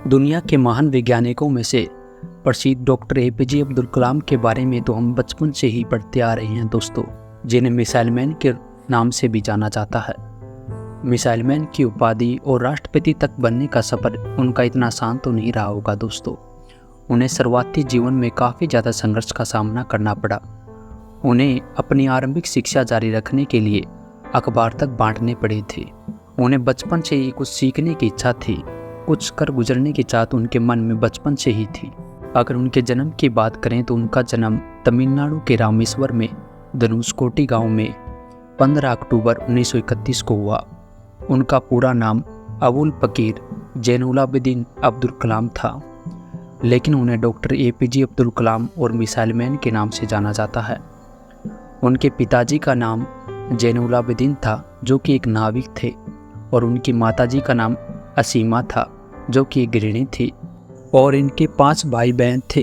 दुनिया के महान वैज्ञानिकों में से प्रसिद्ध डॉक्टर एपीजे अब्दुल कलाम के बारे में तो हम बचपन से ही पढ़ते आ रहे हैं दोस्तों, जिन्हें मिसाइल मैन के नाम से भी जाना जाता है। मिसाइल मैन की उपाधि और राष्ट्रपति तक बनने का सफ़र उनका इतना आसान तो नहीं रहा होगा दोस्तों। उन्हें शुरुआती जीवन में काफ़ी ज़्यादा संघर्ष का सामना करना पड़ा। उन्हें अपनी आरंभिक शिक्षा जारी रखने के लिए अखबार तक बांटने पड़े थे। उन्हें बचपन से ही कुछ सीखने की इच्छा थी, कुछ कर गुजरने की चाहत उनके मन में बचपन से ही थी। अगर उनके जन्म की बात करें तो उनका जन्म तमिलनाडु के रामेश्वर में धनुषकोटी गांव में 15 अक्टूबर 1931 को हुआ। उनका पूरा नाम अबुल फकीर जैनुलाब्दीन अब्दुल कलाम था, लेकिन उन्हें डॉक्टर एपीजे अब्दुल कलाम और मिसाइल मैन के नाम से जाना जाता है। उनके पिताजी का नाम जैनुलाब्दीन था, जो कि एक नाविक थे, और उनकी माताजी का नाम असीमा था, जो कि एक गृहिणी थी, और इनके 5 भाई बहन थे।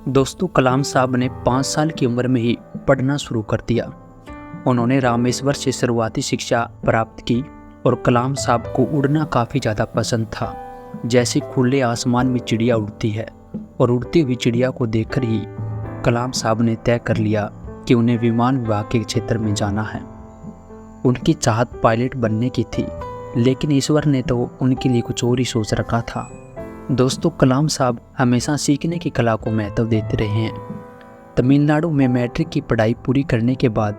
दोस्तों, कलाम साहब ने 5 साल की उम्र में ही पढ़ना शुरू कर दिया। उन्होंने रामेश्वर से शुरुआती शिक्षा प्राप्त की और कलाम साहब को उड़ना काफ़ी ज़्यादा पसंद था। जैसे खुले आसमान में चिड़िया उड़ती है, और उड़ती हुई चिड़िया को देखकर ही कलाम साहब ने तय कर लिया कि उन्हें विमान विभाग के क्षेत्र में जाना है। उनकी चाहत पायलट बनने की थी, लेकिन ईश्वर ने तो उनके लिए कुछ और ही सोच रखा था। दोस्तों, कलाम साहब हमेशा सीखने की कला को महत्व देते रहे हैं। तमिलनाडु में मैट्रिक की पढ़ाई पूरी करने के बाद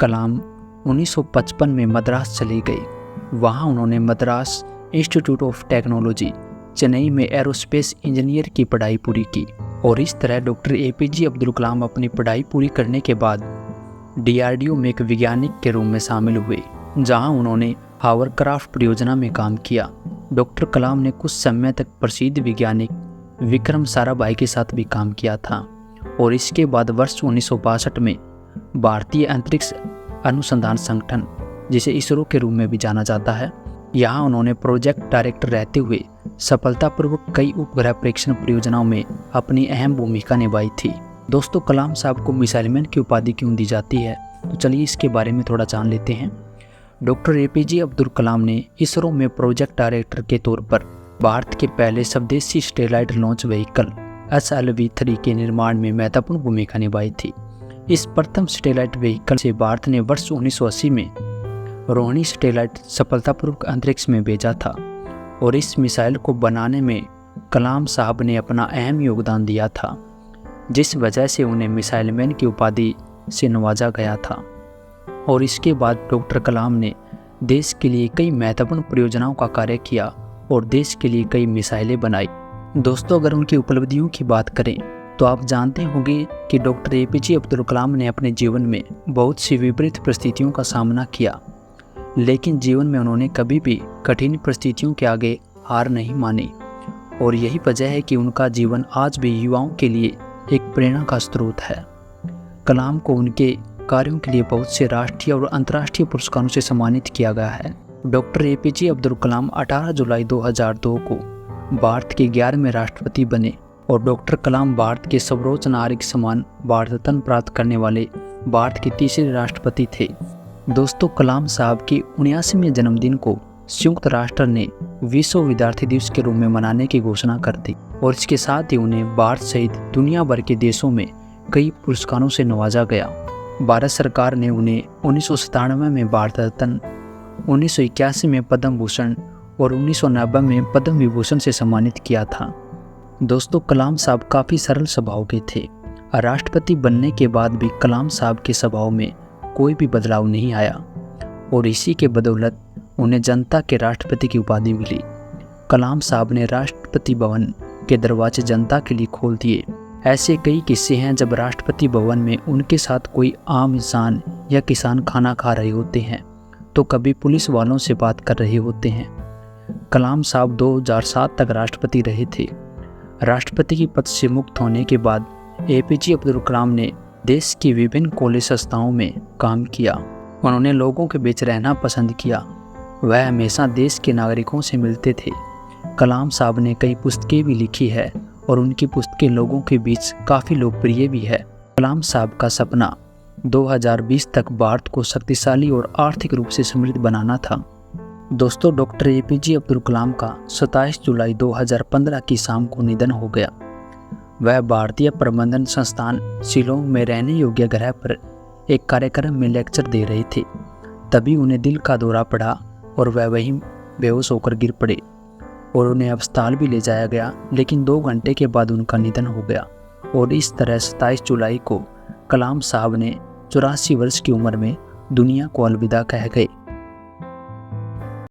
कलाम 1955 में मद्रास चले गए। वहां उन्होंने Madras institute of technology Chennai में एरोस्पेस इंजीनियर की पढ़ाई पूरी की, और इस तरह डॉक्टर एपीजे अब्दुल कलाम अपनी पढ़ाई पूरी करने के बाद डीआरडीओ में एक वैज्ञानिक के रूप में शामिल हुए, जहां उन्होंने हावरक्राफ्ट परियोजना में काम किया। डॉक्टर कलाम ने कुछ समय तक प्रसिद्ध वैज्ञानिक विक्रम साराभाई के साथ भी काम किया था, और इसके बाद वर्ष 1962 में भारतीय अंतरिक्ष अनुसंधान संगठन, जिसे इसरो के रूप में भी जाना जाता है, यहाँ उन्होंने प्रोजेक्ट डायरेक्टर रहते हुए सफलतापूर्वक कई उपग्रह परीक्षण परियोजनाओं में अपनी अहम भूमिका निभाई थी। दोस्तों, कलाम साहब को मिसाइल मैन की उपाधि क्यों दी जाती है, तो चलिए इसके बारे में थोड़ा जान लेते हैं। डॉक्टर एपीजे अब्दुल कलाम ने इसरो में प्रोजेक्ट डायरेक्टर के तौर पर भारत के पहले स्वदेशी सैटेलाइट लॉन्च व्हीकल SLV-3 के निर्माण में महत्वपूर्ण भूमिका निभाई थी। इस प्रथम सैटेलाइट व्हीकल से भारत ने वर्ष 1980 में रोहिणी सैटेलाइट सफलतापूर्वक अंतरिक्ष में भेजा था, और इस मिसाइल को बनाने में कलाम साहब ने अपना अहम योगदान दिया था, जिस वजह से उन्हें मिसाइल मैन की उपाधि से नवाजा गया था। और इसके बाद डॉक्टर कलाम ने देश के लिए कई महत्वपूर्ण परियोजनाओं का कार्य किया और देश के लिए कई मिसाइलें बनाई। दोस्तों, अगर उनकी उपलब्धियों की बात करें तो आप जानते होंगे कि डॉक्टर एपीजे अब्दुल कलाम ने अपने जीवन में बहुत सी विपरीत परिस्थितियों का सामना किया, लेकिन जीवन में उन्होंने कभी भी कठिन परिस्थितियों के आगे हार नहीं मानी, और यही वजह है कि उनका जीवन आज भी युवाओं के लिए एक प्रेरणा का स्रोत है। कलाम को उनके कार्यों के लिए बहुत से राष्ट्रीय और अंतर्राष्ट्रीय पुरस्कारों से सम्मानित किया गया है। डॉक्टर एपीजे अब्दुल कलाम 18 जुलाई 2002 को भारत के 11वें राष्ट्रपति बने, और डॉक्टर कलाम भारत के सर्वोच्च नागरिक सम्मान भारत रत्न प्राप्त करने वाले भारत के तीसरे राष्ट्रपति थे। दोस्तों, कलाम साहब के 79वें जन्मदिन को संयुक्त राष्ट्र ने विश्व विद्यार्थी दिवस के रूप में मनाने की घोषणा कर दी, और इसके साथ ही उन्हें भारत सहित दुनिया भर के देशों में कई पुरस्कारों से नवाजा गया। भारत सरकार ने उन्हें 1997 में भारत रत्न, 1981 में पद्म भूषण और 1990 में पद्म विभूषण से सम्मानित किया था। दोस्तों, कलाम साहब काफ़ी सरल स्वभाव के थे। राष्ट्रपति बनने के बाद भी कलाम साहब के स्वभाव में कोई भी बदलाव नहीं आया, और इसी के बदौलत उन्हें जनता के राष्ट्रपति की उपाधि मिली। कलाम साहब ने राष्ट्रपति भवन के दरवाजे जनता के लिए खोल दिए। ऐसे कई किस्से हैं जब राष्ट्रपति भवन में उनके साथ कोई आम इंसान या किसान खाना खा रहे होते हैं, तो कभी पुलिस वालों से बात कर रहे होते हैं। कलाम साहब 2007 तक राष्ट्रपति रहे थे। राष्ट्रपति की पद से मुक्त होने के बाद एपीजे अब्दुल कलाम ने देश की विभिन्न कॉलेज संस्थाओं में काम किया। उन्होंने लोगों के बीच रहना पसंद किया। वह हमेशा देश के नागरिकों से मिलते थे। कलाम साहब ने कई पुस्तकें भी लिखी है, और उनकी पुस्तकें लोगों के बीच काफ़ी लोकप्रिय भी है। कलाम साहब का सपना 2020 तक भारत को शक्तिशाली और आर्थिक रूप से समृद्ध बनाना था। दोस्तों, डॉक्टर एपीजे अब्दुल कलाम का 27 जुलाई 2015 की शाम को निधन हो गया। वह भारतीय प्रबंधन संस्थान शिलोंग में रहने योग्य ग्रह पर एक कार्यक्रम में लेक्चर दे रहे थे। तभी उन्हें दिल का दौरा पड़ा और वह वहीं बेहोश होकर गिर पड़े और उन्हें अस्पताल भी ले जाया गया, लेकिन 2 घंटे के बाद उनका निधन हो गया। और इस तरह 27 जुलाई को कलाम साहब ने 84 वर्ष की उम्र में दुनिया को अलविदा कह गए।